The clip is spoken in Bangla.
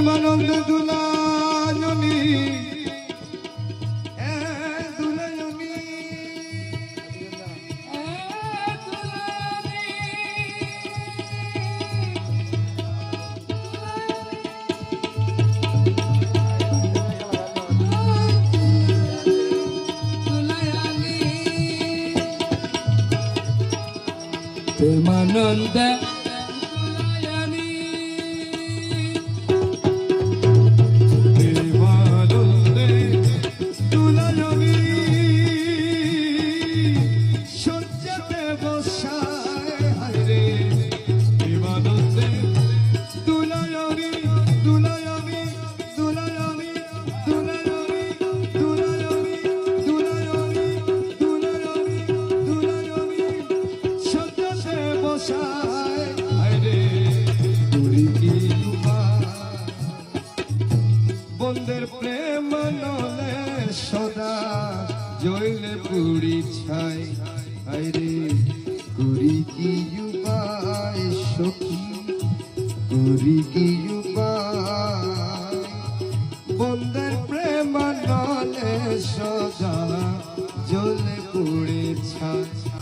প্রেমানন্দ দুলায়নি দুলায়নি প্রেমানন্দ বন্ধের প্রেম নলে সদা জইলে পুরি ছাই আইরে করি কি উপায় সখী করি কি উপায় বন্ধের প্রেম নলে সদা জলে পুরি ছাই।